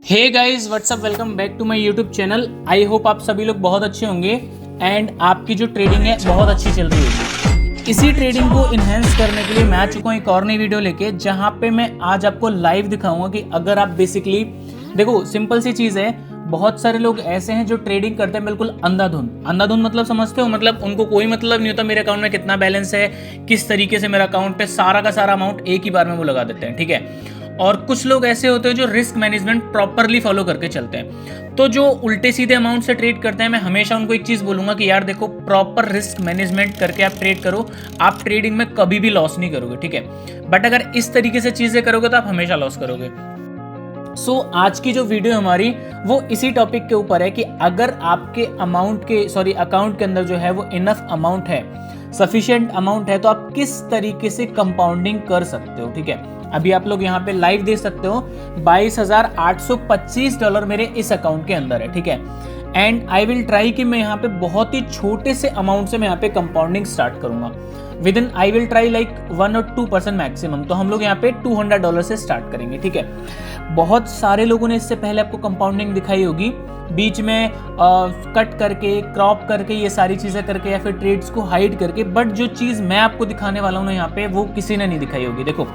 Hey guys what's up, welcome back to my YouTube channel. I hope आप सभी लोग बहुत अच्छे होंगे एंड आपकी जो ट्रेडिंग है बहुत अच्छी चल रही होगी। इसी ट्रेडिंग को इन्हेंस करने के लिए मैं आ चुका हूँ एक और नई वीडियो लेके, जहाँ पे मैं आज आपको लाइव दिखाऊंगा कि अगर आप बेसिकली देखो, सिंपल सी चीज़ है। बहुत सारे लोग ऐसे हैं जो ट्रेडिंग करते हैं बिल्कुल अंधाधुंध मतलब समझते हो, मतलब उनको कोई मतलब नहीं होता मेरे अकाउंट में कितना बैलेंस है, किस तरीके से मेरा अकाउंट पे सारा का सारा अमाउंट एक ही बार में वो लगा देते हैं, ठीक है। और कुछ लोग ऐसे होते हैं जो रिस्क मैनेजमेंट प्रॉपरली फॉलो करके चलते हैं। तो जो उल्टे सीधे अमाउंट से ट्रेड करते हैं, मैं हमेशा उनको एक चीज़ बोलूंगा कि यार देखो, प्रॉपर रिस्क मैनेजमेंट करके आप ट्रेड करो। आप ट्रेडिंग में कभी भी लॉस नहीं करोगे, ठीक है। बट अगर इस तरीके से चीज़ें करोगे तो आप हमेशा लॉस करोगे। सो आज की जो वीडियो हमारी वो इसी टॉपिक के ऊपर है कि अगर आपके अकाउंट के अंदर जो है वो इनफ अमाउंट है, सफिशिएंट अमाउंट है, तो आप किस तरीके से कंपाउंडिंग कर सकते हो, ठीक है। अभी आप लोग यहाँ पे लाइव देख सकते हो, $22,825 मेरे इस अकाउंट के अंदर है, ठीक है। एंड आई विल ट्राई कि मैं यहाँ पे बहुत ही छोटे से अमाउंट से मैं यहाँ पे कंपाउंडिंग स्टार्ट करूंगा। With in I will try like 1 और 2% मैक्सिमम। तो हम लोग यहाँ पे $200 से स्टार्ट करेंगे, ठीक है। बहुत सारे लोगों ने इससे पहले आपको कंपाउंडिंग दिखाई होगी, बीच में कट करके, क्रॉप करके, ये सारी चीज़ें करके, या फिर ट्रेड्स को हाइड करके। बट जो चीज़ मैं आपको दिखाने वाला हूँ ना यहाँ पे, वो किसी ने नहीं दिखाई होगी। देखो,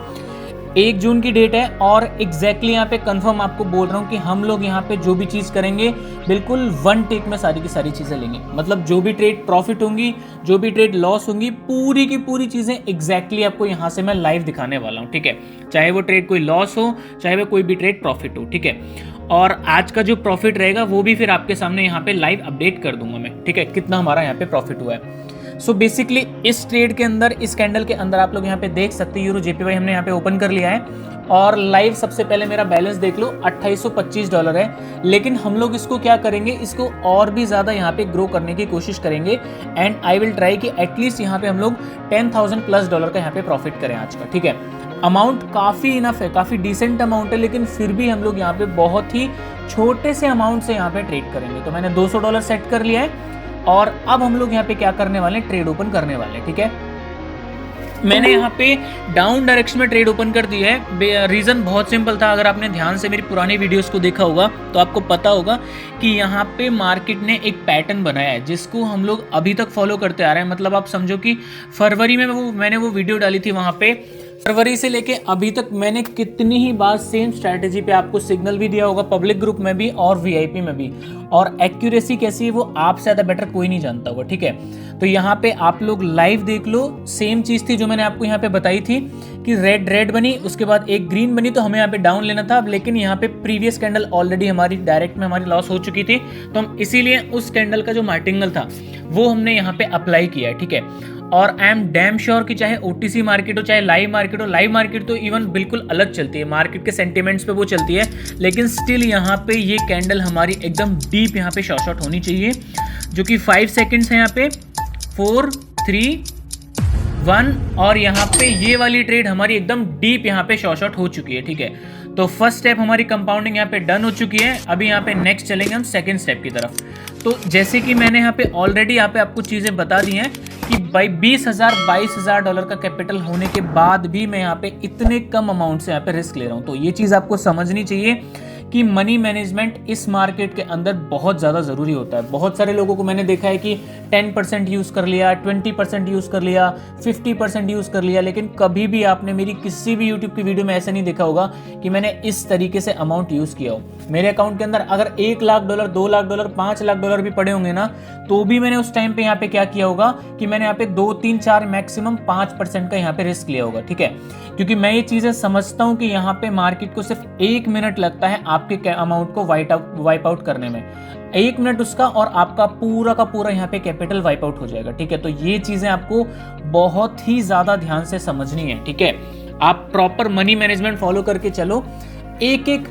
1 जून की डेट है और एग्जैक्टली यहाँ पे कंफर्म आपको बोल रहा हूँ कि हम लोग यहाँ पे जो भी चीज़ करेंगे बिल्कुल 1 टेक में सारी की सारी चीज़ें लेंगे। मतलब जो भी ट्रेड प्रॉफिट होंगी, जो भी ट्रेड लॉस होंगी, पूरी की पूरी चीज़ें एग्जैक्टली आपको यहाँ से मैं लाइव दिखाने वाला हूँ, ठीक है। चाहे वो ट्रेड कोई लॉस हो, चाहे वो कोई भी ट्रेड प्रॉफिट हो, ठीक है। और आज का जो प्रॉफिट रहेगा वो भी फिर आपके सामने यहाँ पे लाइव अपडेट कर दूंगा मैं, ठीक है, कितना हमारा यहाँ पे प्रॉफिट हुआ है। सो बेसिकली इस ट्रेड के अंदर, इस कैंडल के अंदर आप लोग यहाँ पे देख सकते हैं, यूरो जेपीवाई हमने यहाँ पे ओपन कर लिया है। और लाइव सबसे पहले मेरा बैलेंस देख लो, $2825 है। लेकिन हम लोग इसको क्या करेंगे, इसको और भी ज़्यादा यहाँ पे ग्रो करने की कोशिश करेंगे। एंड आई विल ट्राई कि एटलीस्ट यहाँ पे हम लोग $10,000+ का यहाँ पे प्रॉफिट करें आज का, ठीक है। अमाउंट काफ़ी इनफ है, काफ़ी डिसेंट अमाउंट है, लेकिन फिर भी हम लोग यहाँ पे बहुत ही छोटे से अमाउंट से यहाँ पे ट्रेड करेंगे। तो मैंने $200 सेट कर लिया है और अब हम लोग यहाँ पे क्या करने वाले हैं, ट्रेड ओपन करने वाले हैं, ठीक है। मैंने यहाँ पे डाउन डायरेक्शन में ट्रेड ओपन कर दिया है। रीज़न बहुत सिंपल था। अगर आपने ध्यान से मेरी पुरानी वीडियोस को देखा होगा तो आपको पता होगा कि यहाँ पे मार्केट ने एक पैटर्न बनाया है जिसको हम लोग अभी तक फॉलो करते आ रहे हैं। मतलब आप समझो कि फरवरी में मैंने वो वीडियो डाली थी, वहाँ पे फरवरी से लेके अभी तक मैंने कितनी ही बार सेम स्ट्रैटेजी पे आपको सिग्नल भी दिया होगा, पब्लिक ग्रुप में भी और वीआईपी में भी। और एक्यूरेसी कैसी है वो आपसे ज़्यादा बेटर कोई नहीं जानता होगा, ठीक है। तो यहाँ पे आप लोग लाइव देख लो, सेम चीज़ थी जो मैंने आपको यहाँ पे बताई थी कि रेड बनी, उसके बाद एक ग्रीन बनी, तो हमें यहाँ पे डाउन लेना था। लेकिन यहाँ पे प्रीवियस कैंडल ऑलरेडी हमारी डायरेक्ट में हमारी लॉस हो चुकी थी, तो हम इसीलिए उस कैंडल का जो मार्टिंगल था वो हमने यहाँ पे अप्लाई किया है, ठीक है। और आई एम डैम श्योर कि चाहे ओटीसी मार्केट हो, चाहे लाइव मार्केट तो इवन बिल्कुल अलग चलती है, मार्केट के सेंटिमेंट्स पे वो चलती है। लेकिन स्टिल यहाँ पे ये कैंडल हमारी एकदम डीप यहाँ पे शॉर्ट होनी चाहिए, जो कि 5 सेकेंड्स है यहाँ पे, 4, 3, 1। और यहाँ पे ये वाली ट्रेड हमारी एकदम डीप यहाँ पे शॉर्ट हो चुकी है, ठीक है। तो फर्स्ट स्टेप हमारी कंपाउंडिंग यहाँ पे डन हो चुकी है। अभी यहाँ पे नेक्स्ट चलेंगे हम सेकंड स्टेप की तरफ। तो जैसे कि मैंने यहाँ पे ऑलरेडी यहाँ पे आपको चीज़ें बता दी हैं कि भाई $20,000 का कैपिटल होने के बाद भी मैं यहाँ पे इतने कम अमाउंट से यहाँ पे रिस्क ले रहा हूँ। तो ये चीज़ आपको समझनी चाहिए कि मनी मैनेजमेंट इस मार्केट के अंदर बहुत ज़्यादा ज़रूरी होता है। बहुत सारे लोगों को मैंने देखा है कि 10% यूज़ कर लिया, 20% यूज़ कर लिया, 50% यूज़ कर लिया, लेकिन कभी भी आपने मेरी किसी भी यूट्यूब की वीडियो में ऐसा नहीं देखा होगा कि मैंने इस तरीके से अमाउंट यूज़ किया हो। मेरे अकाउंट के अंदर अगर $1,00,000, $2,00,000, $5,00,000 भी पड़े होंगे ना, तो भी मैंने उस टाइम पे यहाँ पे क्या किया होगा कि मैंने यहाँ पे 2, 3, 4 मैक्सिमम 5% का यहाँ पे रिस्क लिया होगा, ठीक है। क्योंकि मैं ये चीज़ें समझता हूँ कि यहाँ पे मार्केट को सिर्फ 1 मिनट लगता है आपके अमाउंट को वाइप आउट करने में। 1 मिनट उसका और आपका पूरा का पूरा यहाँ पे कैपिटल वाइप आउट हो जाएगा, ठीक है। तो ये चीज़ें आपको बहुत ही ज़्यादा ध्यान से समझनी है, ठीक है। आप प्रॉपर मनी मैनेजमेंट फॉलो करके चलो। एक एक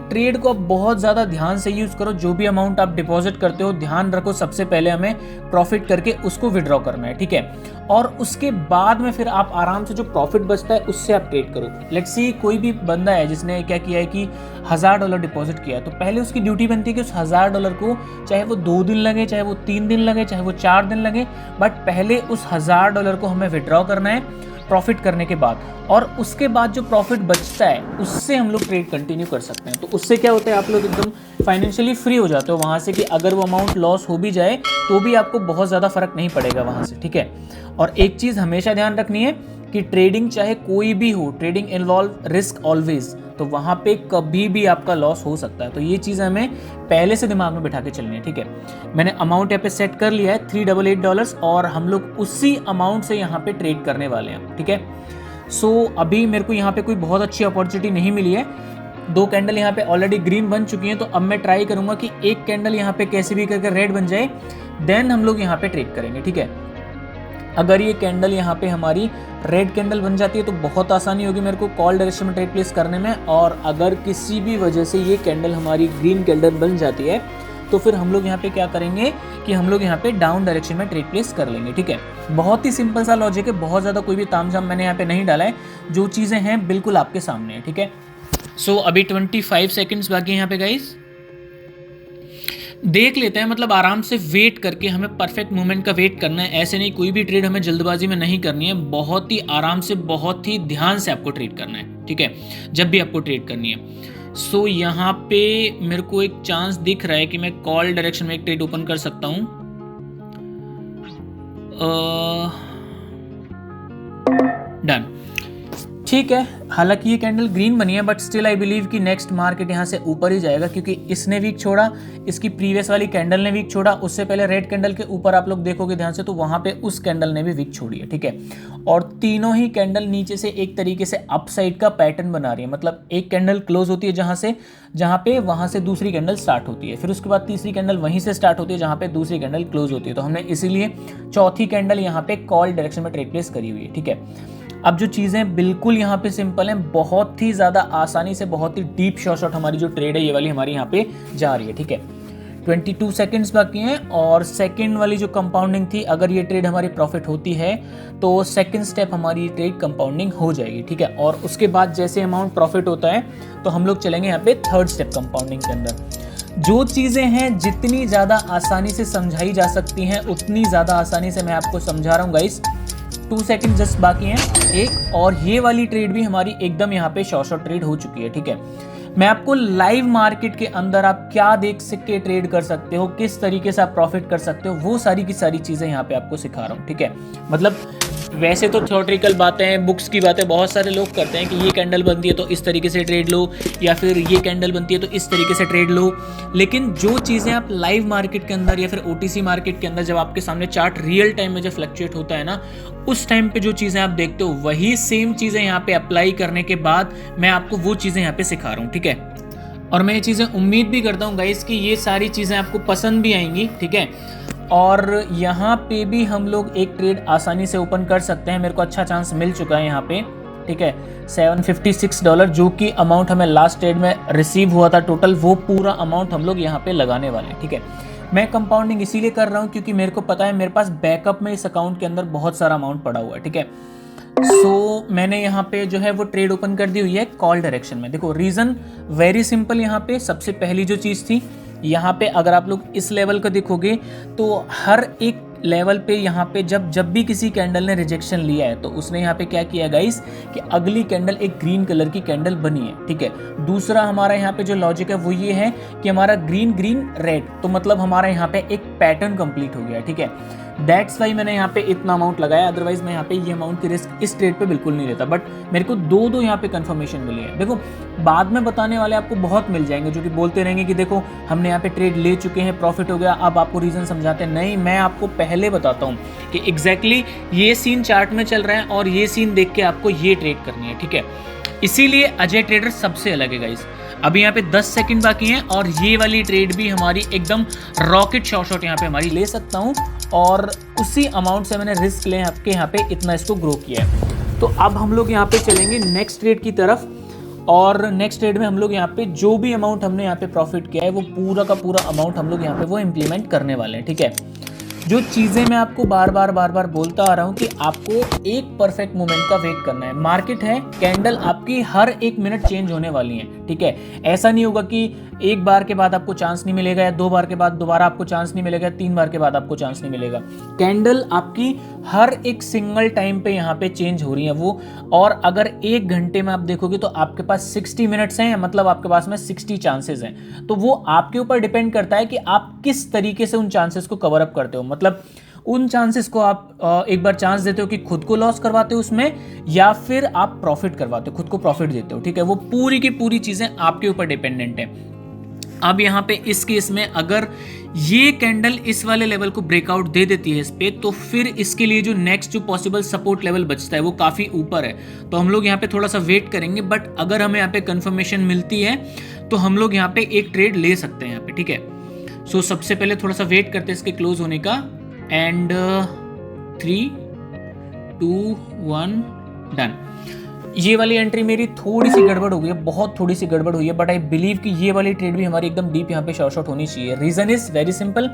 ट्रेड को आप बहुत ज़्यादा ध्यान से यूज़ करो। जो भी अमाउंट आप डिपॉजिट करते हो, ध्यान रखो सबसे पहले हमें प्रॉफिट करके उसको विड्रॉ करना है, ठीक है। और उसके बाद में फिर आप आराम से जो प्रॉफिट बचता है उससे आप ट्रेड करो। लेट्स सी कोई भी बंदा है जिसने क्या किया है कि $1,000 डिपॉजिट किया है, तो पहले उसकी ड्यूटी बनती है कि उस $1,000 को, चाहे वो 2 दिन लगे, चाहे वो 3 दिन लगे, चाहे वो 4 दिन लगे, बट पहले उस $1,000 को हमें विड्रॉ करना है। प्रॉफिट करने के बाद, और उसके बाद जो प्रॉफिट बचता है उससे हम लोग ट्रेड कंटिन्यू कर सकते हैं। तो उससे क्या होता है, आप लोग एकदम फाइनेंशियली फ्री हो जाते हो वहाँ से, कि अगर वो अमाउंट लॉस हो भी जाए तो भी आपको बहुत ज़्यादा फर्क नहीं पड़ेगा वहाँ से, ठीक है। और एक चीज़ हमेशा ध्यान रखनी है कि ट्रेडिंग चाहे कोई भी हो, ट्रेडिंग इन्वॉल्व रिस्क ऑलवेज, तो वहाँ पे कभी भी आपका लॉस हो सकता है। तो ये चीज़ हमें पहले से दिमाग में बिठा के चलनी है, ठीक है। मैंने अमाउंट यहाँ पे सेट कर लिया है $388 और हम लोग उसी अमाउंट से यहाँ पे ट्रेड करने वाले हैं, ठीक है। सो अभी मेरे को यहाँ पे कोई बहुत अच्छी अपॉर्चुनिटी नहीं मिली है। 2 कैंडल यहाँ पे ऑलरेडी ग्रीन बन चुकी हैं, तो अब मैं ट्राई करूँगा कि एक कैंडल यहाँ पे कैसे भी करके रेड बन जाए, देन हम लोग यहाँ पे ट्रेड करेंगे, ठीक है। अगर ये कैंडल यहाँ पे हमारी रेड कैंडल बन जाती है तो बहुत आसानी होगी मेरे को कॉल डायरेक्शन में ट्रेड प्लेस करने में, और अगर किसी भी वजह से ये कैंडल हमारी ग्रीन कैंडल बन जाती है तो फिर हम लोग यहाँ पे क्या करेंगे कि हम लोग यहाँ पे डाउन डायरेक्शन में ट्रेड प्लेस कर लेंगे, ठीक है। बहुत ही सिंपल सा लॉजिक है, बहुत ज़्यादा कोई भी तामझाम मैंने यहाँ पे नहीं डाला है, जो चीज़ें हैं बिल्कुल आपके सामने है, ठीक है। सो अभी 25 सेकेंड्स बाकी है यहाँ पे गाइस, देख लेते हैं। मतलब आराम से वेट करके हमें परफेक्ट मोमेंट का वेट करना है, ऐसे नहीं, कोई भी ट्रेड हमें जल्दबाजी में नहीं करनी है, बहुत ही आराम से बहुत ही ध्यान से आपको ट्रेड करना है, ठीक है, जब भी आपको ट्रेड करनी है। सो यहाँ पे मेरे को एक चांस दिख रहा है कि मैं कॉल डायरेक्शन में एक ट्रेड ओपन कर सकता हूँ। डन, ठीक है। हालांकि ये कैंडल ग्रीन बनी है, बट स्टिल आई बिलीव कि नेक्स्ट मार्केट यहाँ से ऊपर ही जाएगा, क्योंकि इसने वीक छोड़ा, इसकी प्रीवियस वाली कैंडल ने वीक छोड़ा, उससे पहले रेड कैंडल के ऊपर आप लोग देखोगे ध्यान से तो वहाँ पे उस कैंडल ने भी वीक छोड़ी है, ठीक है। और तीनों ही कैंडल नीचे से एक तरीके से अपसाइड का पैटर्न बना रही है, मतलब एक कैंडल क्लोज होती है जहाँ पे वहाँ से दूसरी कैंडल स्टार्ट होती है, फिर उसके बाद तीसरी कैंडल वहीं से स्टार्ट होती है जहाँ पे दूसरी कैंडल क्लोज होती है। तो हमने इसीलिए चौथी कैंडल यहाँ पे कॉल डायरेक्शन में ट्रेड प्लेस करी हुई है, ठीक है। अब जो चीज़ें बिल्कुल यहाँ पे सिंपल हैं, बहुत ही ज़्यादा आसानी से, बहुत ही डीप शॉट हमारी जो ट्रेड है ये वाली हमारी यहाँ पे जा रही है, ठीक है। 22 सेकंड्स बाकी हैं, और सेकंड वाली जो कंपाउंडिंग थी, अगर ये ट्रेड हमारी प्रॉफिट होती है तो सेकंड स्टेप हमारी ट्रेड कंपाउंडिंग हो जाएगी, ठीक है। और उसके बाद जैसे अमाउंट प्रॉफिट होता है तो हम लोग चलेंगे यहाँ पे थर्ड स्टेप कंपाउंडिंग के अंदर। जो चीज़ें हैं जितनी ज़्यादा आसानी से समझाई जा सकती हैं उतनी ज़्यादा आसानी से मैं आपको समझा रहा हूँ गाइस। 2 सेकंड जस्ट बाकी हैं एक, और ये वाली ट्रेड भी हमारी एकदम यहाँ पे शॉर्ट ट्रेड हो चुकी है, ठीक है। मैं आपको लाइव मार्केट के अंदर आप क्या देख के ट्रेड कर सकते हो, किस तरीके से आप प्रॉफिट कर सकते हो, वो सारी की सारी चीज़ें यहाँ पे आपको सिखा रहा हूँ, ठीक है। मतलब वैसे तो थ्योरेटिकल बातें, बुक्स की बातें बहुत सारे लोग करते हैं कि ये कैंडल बनती है तो इस तरीके से ट्रेड लो, या फिर ये कैंडल बनती है तो इस तरीके से ट्रेड लो, लेकिन जो चीज़ें आप लाइव मार्केट के अंदर या फिर OTC मार्केट के अंदर जब आपके सामने चार्ट रियल टाइम में जब फ्लक्चुएट होता है ना, उस टाइम पे जो चीज़ें आप देखते हो वही सेम चीज़ें यहाँ पे अप्लाई करने के बाद मैं आपको वो चीज़ें यहाँ पे सिखा रहा हूँ, ठीक है। और मैं ये चीज़ें उम्मीद भी करता हूँ गाइस कि ये सारी चीज़ें आपको पसंद भी आएंगी, ठीक है। और यहाँ पे भी हम लोग एक ट्रेड आसानी से ओपन कर सकते हैं, मेरे को अच्छा चांस मिल चुका है यहाँ पे, ठीक है। $756 जो कि अमाउंट हमें लास्ट ट्रेड में रिसीव हुआ था टोटल, वो पूरा अमाउंट हम लोग यहाँ पे लगाने वाले हैं, ठीक है। मैं कंपाउंडिंग इसीलिए कर रहा हूँ क्योंकि मेरे को पता है मेरे पास बैकअप में इस अकाउंट के अंदर बहुत सारा अमाउंट पड़ा हुआ है, ठीक है। सो मैंने यहाँ पे जो है वो ट्रेड ओपन कर दी हुई है कॉल डायरेक्शन में। देखो रीज़न वेरी सिंपल, यहाँ पे सबसे पहली जो चीज़ थी, यहाँ पे अगर आप लोग इस लेवल का देखोगे तो हर एक लेवल पे यहाँ पे जब भी किसी कैंडल ने रिजेक्शन लिया है तो उसने यहाँ पे क्या किया गाइस कि अगली कैंडल एक ग्रीन कलर की कैंडल बनी है, ठीक है। दूसरा हमारा यहाँ पे जो लॉजिक है वो ये है कि हमारा ग्रीन ग्रीन रेड, तो मतलब हमारा यहाँ पे एक पैटर्न कंप्लीट हो गया, ठीक है। दैट्स वाई मैंने यहाँ पे इतना अमाउंट लगाया, अदरवाइज मैं यहाँ पे ये अमाउंट की रिस्क इस ट्रेड पे बिल्कुल नहीं लेता, बट मेरे को दो यहाँ पे कंफर्मेशन मिली है। देखो बाद में बताने वाले आपको बहुत मिल जाएंगे जो कि बोलते रहेंगे कि देखो हमने यहाँ पे ट्रेड ले चुके हैं, प्रॉफिट हो गया, अब आपको रीज़न समझाते हैं। नहीं, मैं आपको पहले बताता हूँ कि एग्जैक्टली ये सीन चार्ट में चल रहा है और ये सीन देख के आपको ये ट्रेड करनी है, ठीक है। इसीलिए अजय ट्रेडर सबसे अलग है गाइस। अभी यहाँ पे 10 सेकंड बाकी हैं और ये वाली ट्रेड भी हमारी एकदम रॉकेट शॉट यहाँ पे हमारी ले सकता हूँ, और उसी अमाउंट से मैंने रिस्क ले आपके यहाँ पे इतना इसको ग्रो किया है। तो अब हम लोग यहाँ पे चलेंगे नेक्स्ट ट्रेड की तरफ, और नेक्स्ट ट्रेड में हम लोग यहाँ पे जो भी अमाउंट हमने यहाँ पे प्रॉफिट किया है वो पूरा का पूरा अमाउंट हम लोग यहाँ पे वो इम्प्लीमेंट करने वाले हैं, ठीक है। जो चीज़ें मैं आपको बार बार बोलता आ रहा हूँ कि आपको एक परफेक्ट मोमेंट का वेट करना है। मार्केट है, कैंडल आपकी हर एक मिनट चेंज होने वाली है, ठीक है। ऐसा नहीं होगा कि एक बार के बाद आपको चांस नहीं मिलेगा या 2 बार के बाद दोबारा आपको चांस नहीं मिलेगा, 3 बार के बाद आपको चांस नहीं मिलेगा। कैंडल आपकी हर एक सिंगल टाइम पे यहाँ पे चेंज हो रही है वो। और अगर 1 घंटे में आप देखोगे तो आपके पास 60 मिनट्स हैं, मतलब आपके पास में 60 चांसेस हैं। तो वो आपके ऊपर डिपेंड करता है कि आप किस तरीके से उन चांसेस को कवर अप करते हो। मतलब उन चांसेस को आप एक बार चांस देते हो कि खुद को लॉस करवाते हो उसमें, या फिर आप प्रॉफिट करवाते हो, खुद को प्रॉफिट देते हो, ठीक है। वो पूरी की पूरी चीजें आपके ऊपर डिपेंडेंट है। अब यहाँ पे इस केस में अगर ये कैंडल इस वाले लेवल को ब्रेकआउट दे देती है इस पे, तो फिर इसके लिए जो नेक्स्ट जो पॉसिबल सपोर्ट लेवल बचता है वो काफी ऊपर है। तो हम लोग यहाँ पे थोड़ा सा वेट करेंगे, बट अगर हमें यहाँ पे कंफर्मेशन मिलती है तो हम लोग यहाँ पे एक ट्रेड ले सकते हैं यहाँ पे, ठीक है। सो सबसे पहले थोड़ा सा वेट करते हैं इसके क्लोज होने का। And 3, 2, 1 done. ये वाली एंट्री मेरी थोड़ी सी गड़बड़ हो गई है, बहुत थोड़ी सी गड़बड़ हुई है, बट आई बिलीव कि ये वाली ट्रेड भी हमारी एकदम डीप यहाँ पे शॉर्ट होनी चाहिए। रीजन इज वेरी सिंपल,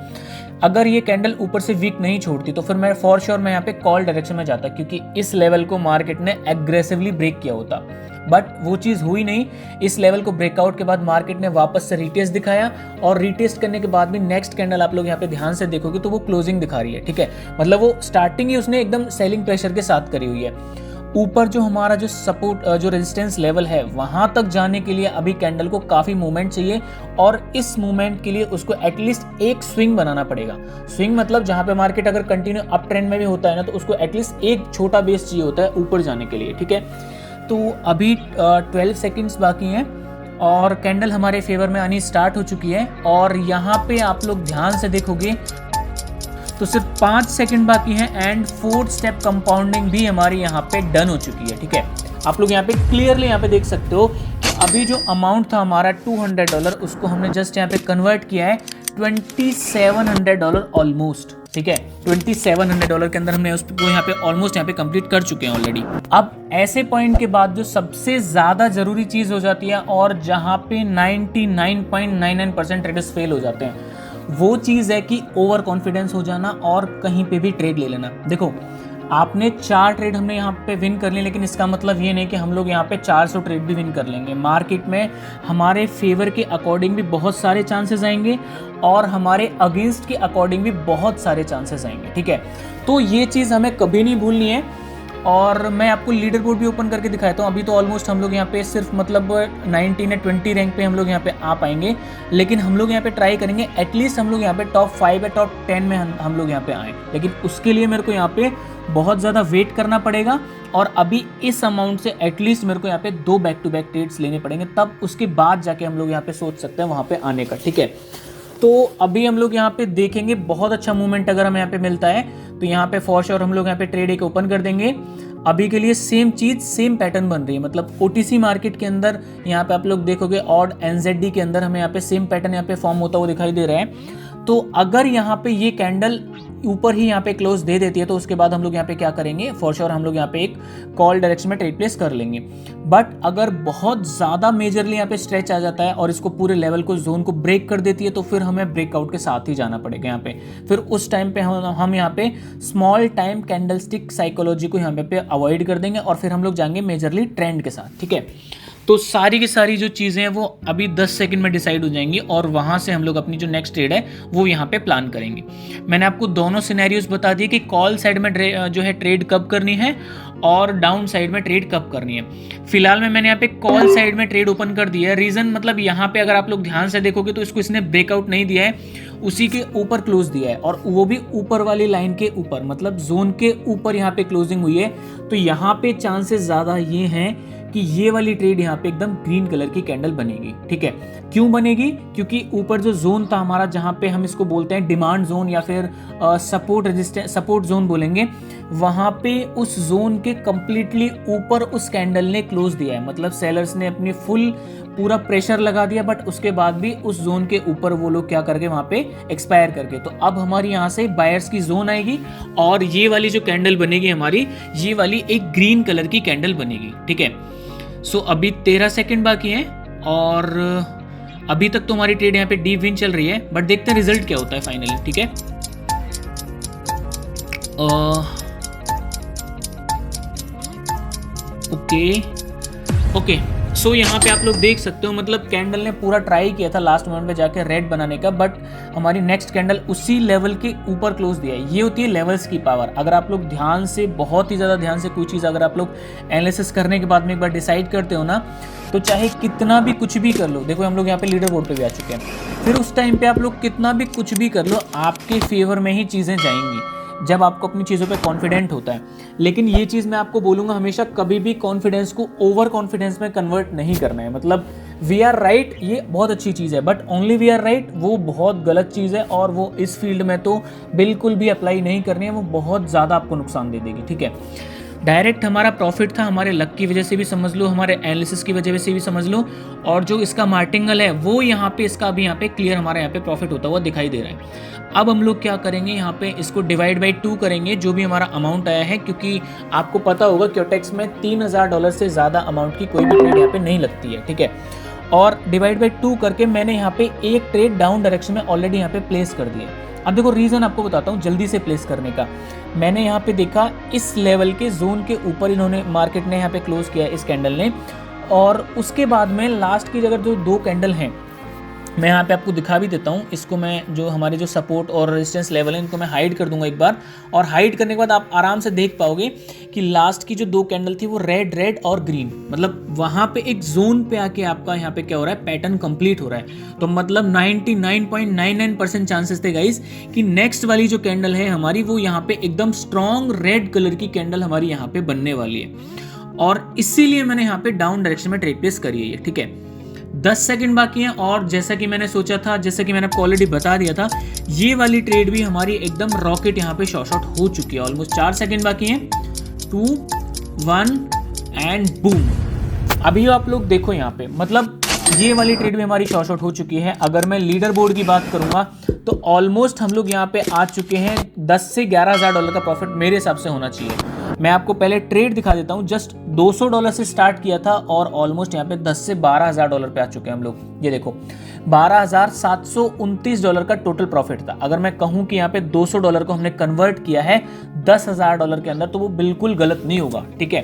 अगर ये कैंडल ऊपर से वीक नहीं छोड़ती तो फिर मैं फॉर श्योर मैं यहाँ पे कॉल डायरेक्शन में जाता, क्योंकि इस लेवल को मार्केट ने एग्रेसिवली ब्रेक किया होता। बट वो चीज़ हुई नहीं। इस लेवल को ब्रेकआउट के बाद मार्केट ने वापस से रीटेस्ट दिखाया, और रीटेस्ट करने के बाद भी नेक्स्ट कैंडल आप लोग यहाँ पे ध्यान से देखोगे तो वो क्लोजिंग दिखा रही है, ठीक है। मतलब वो स्टार्टिंग ही उसने एकदम सेलिंग प्रेशर के साथ करी हुई है। ऊपर जो हमारा जो सपोर्ट जो रेजिस्टेंस लेवल है वहां तक जाने के लिए अभी कैंडल को काफी मूवमेंट चाहिए, और इस मूवमेंट के लिए उसको एटलीस्ट एक स्विंग बनाना पड़ेगा। स्विंग मतलब जहां पे मार्केट अगर कंटिन्यू अप ट्रेंड में भी होता है ना, तो उसको एटलीस्ट एक छोटा बेस चाहिए होता है ऊपर जाने के लिए, ठीक है। तो अभी 12 सेकेंड्स बाकी हैं और कैंडल हमारे फेवर में आनी स्टार्ट हो चुकी है। और यहाँ पे आप लोग ध्यान से देखोगे तो सिर्फ 5 सेकंड बाकी हैं, एंड 4th स्टेप कंपाउंडिंग भी हमारी यहाँ पे डन हो चुकी है, ठीक है। आप लोग यहाँ पे क्लियरली यहाँ पे देख सकते हो कि अभी जो अमाउंट था हमारा $200, उसको हमने जस्ट यहाँ पे कन्वर्ट किया है $2700 ऑलमोस्ट, ठीक है। $2700 के अंदर हमने उसको यहाँ पे ऑलमोस्ट यहाँ पे कंप्लीट कर चुके हैं ऑलरेडी। अब ऐसे पॉइंट के बाद जो सबसे ज्यादा जरूरी चीज हो जाती है, और जहाँ पे 99.99% ट्रेडर्स फेल हो जाते हैं, वो चीज़ है कि ओवर कॉन्फिडेंस हो जाना और कहीं पे भी ट्रेड ले लेना। देखो, आपने 4 ट्रेड हमने यहाँ पे विन कर लिए, लेकिन इसका मतलब ये नहीं कि हम लोग यहाँ पे 400 ट्रेड भी विन कर लेंगे। मार्केट में हमारे फेवर के अकॉर्डिंग भी बहुत सारे चांसेस आएंगे, और हमारे अगेंस्ट के अकॉर्डिंग भी बहुत सारे चांसेस आएंगे, ठीक है। तो ये चीज़ हमें कभी नहीं भूलनी है। और मैं आपको लीडर बोर्ड भी ओपन करके दिखाता हूँ। अभी तो ऑलमोस्ट हम लोग यहाँ पे सिर्फ मतलब 19 या 20 रैंक पे हम लोग यहाँ पे आ पाएंगे, लेकिन हम लोग यहाँ पे ट्राई करेंगे एटलीस्ट हम लोग यहाँ पे टॉप 5 या टॉप 10 में हम लोग यहाँ पे आएँ। लेकिन उसके लिए मेरे को यहाँ पे बहुत ज़्यादा वेट करना पड़ेगा, और अभी इस अमाउंट से एटलीस्ट मेरे को यहाँ पे 2 बैक टू बैक ट्रेड्स लेने पड़ेंगे, तब उसके बाद जाके हम लोग यहाँ पे सोच सकते हैं वहाँ पे आने का, ठीक है। तो अभी हम लोग यहाँ पे देखेंगे बहुत अच्छा मूवमेंट अगर हमें यहाँ पे मिलता है तो यहाँ पे फॉर श्योर हम लोग यहाँ पे ट्रेड एक ओपन कर देंगे। अभी के लिए सेम चीज सेम पैटर्न बन रही है, मतलब ओटीसी मार्केट के अंदर यहाँ पे आप लोग देखोगे ऑड एनजेडी के अंदर हमें यहाँ पे सेम पैटर्न यहाँ पे फॉर्म होता हुआ दिखाई दे रहा है। तो अगर यहाँ पे ये कैंडल ऊपर ही यहाँ पे क्लोज दे देती है तो उसके बाद हम लोग यहाँ पे क्या करेंगे, फॉर श्योर हम लोग यहाँ पे एक कॉल डायरेक्शन में ट्रेड प्लेस कर लेंगे। बट अगर बहुत ज़्यादा मेजरली यहाँ पे स्ट्रेच आ जाता है और इसको पूरे लेवल को जोन को ब्रेक कर देती है तो फिर हमें ब्रेकआउट के साथ ही जाना पड़ेगा यहाँ पे। फिर उस टाइम पे हम यहाँ पे स्मॉल टाइम कैंडलस्टिक साइकोलॉजी को यहाँ पे अवॉइड कर देंगे और फिर हम लोग जाएंगे मेजरली ट्रेंड के साथ, ठीक है। तो सारी की सारी जो चीज़ें हैं वो अभी 10 सेकंड में डिसाइड हो जाएंगी और वहाँ से हम लोग अपनी जो नेक्स्ट ट्रेड है वो यहाँ पे प्लान करेंगे। मैंने आपको दोनों सिनेरियोज बता दिए कि कॉल साइड में जो है ट्रेड कब करनी है और डाउन साइड में ट्रेड कब करनी है। फिलहाल में मैंने यहाँ पे कॉल साइड में ट्रेड ओपन कर दिया है। रीज़न मतलब यहाँ पे अगर आप लोग ध्यान से देखोगे तो इसको इसने ब्रेकआउट नहीं दिया है, उसी के ऊपर क्लोज दिया है और वो भी ऊपर वाली लाइन के ऊपर, मतलब जोन के ऊपर यहाँ पे क्लोजिंग हुई है। तो यहाँ पे चांसेस ज़्यादा ये हैं कि ये वाली ट्रेड यहाँ पे एकदम ग्रीन कलर की कैंडल बनेगी, ठीक है। क्यों बनेगी? क्योंकि ऊपर जो जोन था हमारा जहाँ पे हम इसको बोलते हैं डिमांड जोन या फिर सपोर्ट जोन बोलेंगे, वहाँ पे उस जोन के कंप्लीटली ऊपर उस कैंडल ने क्लोज दिया है। मतलब सेलर्स ने अपनी फुल पूरा प्रेशर लगा दिया, बट उसके बाद भी उस जोन के ऊपर वो लोग क्या करके वहाँ पे एक्सपायर करके। तो अब हमारी यहाँ से बायर्स की जोन आएगी और ये वाली जो कैंडल बनेगी हमारी, ये वाली एक ग्रीन कलर की कैंडल बनेगी, ठीक है। सो अभी 13 सेकंड बाकी हैं और अभी तक तो हमारी ट्रेड यहाँ पे डीप विन चल रही है, बट देखते हैं रिजल्ट क्या होता है फाइनली, ठीक है। ओके सो यहाँ पे आप लोग देख सकते हो, मतलब कैंडल ने पूरा ट्राई किया था लास्ट मोमेंट पे जाके रेड बनाने का, बट हमारी नेक्स्ट कैंडल उसी लेवल के ऊपर क्लोज दिया है। ये होती है लेवल्स की पावर। अगर आप लोग ध्यान से, बहुत ही ज़्यादा ध्यान से कोई चीज़ अगर आप लोग एनालिसिस करने के बाद में एक बार डिसाइड करते हो ना, तो चाहे कितना भी कुछ भी कर लो, देखो हम लोग यहाँ पे लीडर बोर्ड पे भी आ चुके हैं, फिर उस टाइम पे आप लोग कितना भी कुछ भी कर लो, आपके फेवर में ही चीज़ें जाएंगी जब आपको अपनी चीज़ों पे कॉन्फिडेंट होता है। लेकिन ये चीज़ मैं आपको बोलूँगा, हमेशा कभी भी कॉन्फिडेंस को ओवर कॉन्फिडेंस में कन्वर्ट नहीं करना है। मतलब वी आर राइट ये बहुत अच्छी चीज़ है, but only we are right वो बहुत गलत चीज़ है, और वो इस फील्ड में तो बिल्कुल भी अप्लाई नहीं करनी है, वो बहुत ज़्यादा आपको नुकसान दे देगी। ठीक है, डायरेक्ट हमारा प्रॉफिट था, हमारे लक की वजह से भी समझ लो, हमारे एनालिसिस की वजह से भी समझ लो, और जो इसका मार्टिंगल है वो यहाँ पे, इसका भी यहाँ पे क्लियर हमारे यहाँ पे प्रॉफिट होता हुआ दिखाई दे रहा है। अब हम लोग क्या करेंगे, यहाँ पे इसको डिवाइड बाई 2 करेंगे, जो भी हमारा अमाउंट आया है, क्योंकि आपको पता होगा क्योटेक्स में $3000 से ज़्यादा अमाउंट की कोई भी ट्रेड यहाँ पे नहीं लगती है। ठीक है, और डिवाइड बाई 2 करके मैंने यहाँ पे एक ट्रेड डाउन डायरेक्शन में ऑलरेडी यहाँ पे प्लेस कर दिया। अब देखो रीज़न आपको बताता हूँ जल्दी से प्लेस करने का। मैंने यहाँ पे देखा इस लेवल के जोन के ऊपर इन्होंने, मार्केट ने यहाँ पे क्लोज किया इस कैंडल ने, और उसके बाद में लास्ट की जगह जो 2 कैंडल हैं, मैं यहाँ पे आपको दिखा भी देता हूँ। इसको मैं, जो हमारे जो सपोर्ट और रेजिस्टेंस लेवल है, इनको मैं हाइड कर दूंगा एक बार, और हाइड करने के बाद आप आराम से देख पाओगे कि लास्ट की जो 2 कैंडल थी वो रेड और ग्रीन, मतलब वहाँ पे एक जोन पे आके आपका यहाँ पे क्या हो रहा है, पैटर्न कंप्लीट हो रहा है। तो मतलब 99.99% चांसेस थे गाइस कि नेक्स्ट वाली जो कैंडल है हमारी, वो यहाँ पे एकदम स्ट्रॉन्ग रेड कलर की कैंडल हमारी यहाँ पे बनने वाली है, और इसीलिए मैंने यहाँ पे डाउन डायरेक्शन में ट्रेड प्लेस करी है ये। ठीक है, 10 सेकंड बाकी हैं, और जैसा कि मैंने सोचा था, जैसा कि मैंने आपको ऑलरेडी बता दिया था, ये वाली ट्रेड भी हमारी एकदम रॉकेट यहाँ पे शॉर्ट आउट हो चुकी है। ऑलमोस्ट 4 सेकंड बाकी हैं, 2, 1 एंड बूम। अभी आप लोग देखो यहाँ पे, मतलब ये वाली ट्रेड भी हमारी शॉर्ट आउट हो चुकी है। अगर मैं लीडर बोर्ड की बात करूंगा तो ऑलमोस्ट हम लोग यहाँ पे आ चुके हैं, 10 से $11,000 का प्रॉफिट मेरे हिसाब से होना चाहिए। मैं आपको पहले ट्रेड दिखा देता हूँ। जस्ट $200 से स्टार्ट किया था, और ऑलमोस्ट यहाँ पे 10 से $12,000 पे आ चुके हैं हम लोग। ये देखो $12,729 का टोटल प्रॉफिट था। अगर मैं कहूँ कि यहाँ पे $200 को हमने कन्वर्ट किया है $10,000 के अंदर, तो वो बिल्कुल गलत नहीं होगा। ठीक है,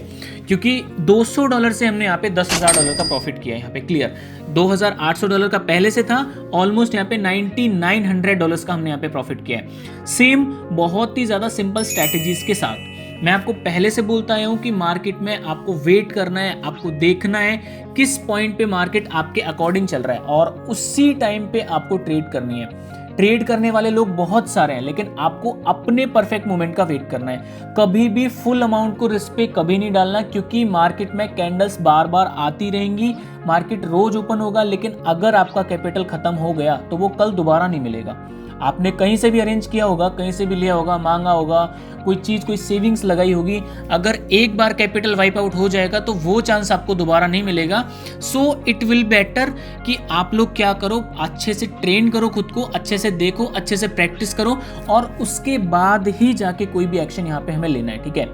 क्योंकि $200 से हमने यहाँ पे $10,000 का प्रॉफिट किया है। यहाँ पे क्लियर $2,800 का पहले से था, ऑलमोस्ट यहाँ पे $9,900 का हमने यहाँ पे प्रॉफिट किया है। सेम बहुत ही ज़्यादा सिंपल स्ट्रैटेजीज के साथ। मैं आपको पहले से बोलता आया हूँ कि मार्केट में आपको वेट करना है, आपको देखना है किस पॉइंट पे मार्केट आपके अकॉर्डिंग चल रहा है, और उसी टाइम पे आपको ट्रेड करनी है। ट्रेड करने वाले लोग बहुत सारे हैं, लेकिन आपको अपने परफेक्ट मोमेंट का वेट करना है। कभी भी फुल अमाउंट को रिस्क पे कभी नहीं डालना, क्योंकि मार्केट में कैंडल्स बार बार आती रहेंगी, मार्केट रोज ओपन होगा, लेकिन अगर आपका कैपिटल खत्म हो गया तो वो कल दोबारा नहीं मिलेगा। आपने कहीं से भी अरेंज किया होगा, कहीं से भी लिया होगा, मांगा होगा, कोई चीज़, कोई सेविंग्स लगाई होगी, अगर एक बार कैपिटल वाइप आउट हो जाएगा तो वो चांस आपको दोबारा नहीं मिलेगा। सो इट विल बेटर कि आप लोग क्या करो, अच्छे से ट्रेन करो खुद को, अच्छे से देखो, अच्छे से प्रैक्टिस करो, और उसके बाद ही जाके कोई भी एक्शन यहाँ पे हमें लेना है। ठीक है,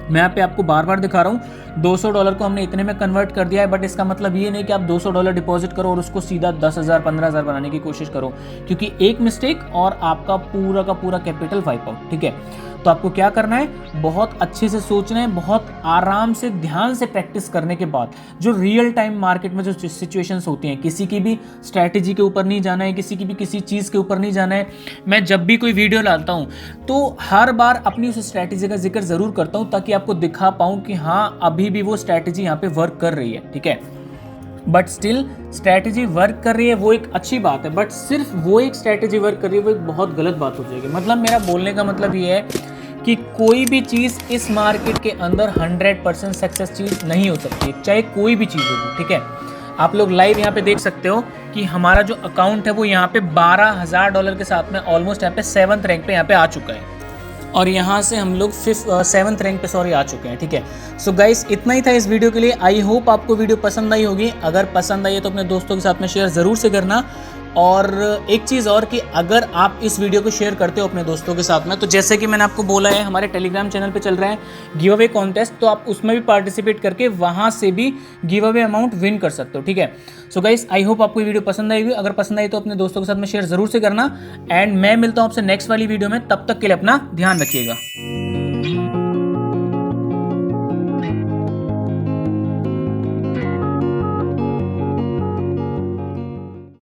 मैं यहाँ पे आपको बार बार दिखा रहा हूँ $200 को हमने इतने में कन्वर्ट कर दिया है, बट इसका मतलब ये नहीं कि आप $200 डिपॉजिट करो और उसको सीधा 10,000 15,000 बनाने की कोशिश करो, क्योंकि एक मिस्टेक और आपका पूरा का पूरा कैपिटल वाइप आउट। ठीक है, तो आपको क्या करना है, बहुत अच्छे से सोचना है, बहुत आराम से ध्यान से प्रैक्टिस करने के बाद जो रियल टाइम मार्केट में जो सिचुएशंस होती हैं, किसी की भी स्ट्रैटेजी के ऊपर नहीं जाना है, किसी की भी किसी चीज़ के ऊपर नहीं जाना है। मैं जब भी कोई वीडियो लाता हूँ तो हर बार अपनी उस स्ट्रैटेजी का जिक्र ज़रूर करता हूँ, ताकि आपको दिखा पाऊँ कि हाँ अभी भी वो स्ट्रैटेजी यहाँ पे वर्क कर रही है। ठीक है, बट स्टिल स्ट्रैटेजी वर्क कर रही है वो एक अच्छी बात है, बट सिर्फ वो एक स्ट्रैटेजी वर्क कर रही है वो एक बहुत गलत बात हो जाएगी। मतलब मेरा बोलने का मतलब ये है कि कोई भी चीज़ इस मार्केट के अंदर 100% सक्सेस चीज़ नहीं हो सकती, चाहे कोई भी चीज़ होगी। ठीक है, आप लोग लाइव यहाँ पे देख सकते हो कि हमारा जो अकाउंट है वो यहाँ पे $12,000 के साथ में ऑलमोस्ट यहाँ पे 7th रैंक पे यहाँ पे आ चुका है, और यहाँ से हम लोग 7th रैंक पे आ चुके हैं। ठीक है, सो गाइस इतना ही था इस वीडियो के लिए। आई होप आपको वीडियो पसंद आई होगी। अगर पसंद आई है तो अपने दोस्तों के साथ में शेयर ज़रूर से करना। और एक चीज़ और कि अगर आप इस वीडियो को शेयर करते हो अपने दोस्तों के साथ में, तो जैसे कि मैंने आपको बोला है हमारे टेलीग्राम चैनल पे चल रहा है गिव अवे कॉन्टेस्ट, तो आप उसमें भी पार्टिसिपेट करके वहाँ से भी गिव अवे अमाउंट विन कर सकते हो। ठीक है, सो गाइस आई होप आपको ये वीडियो पसंद आएगी। अगर पसंद आई तो अपने दोस्तों के साथ में शेयर ज़रूर से करना, एंड मैं मिलता हूँ आपसे नेक्स्ट वाली वीडियो में। तब तक के लिए अपना ध्यान रखिएगा।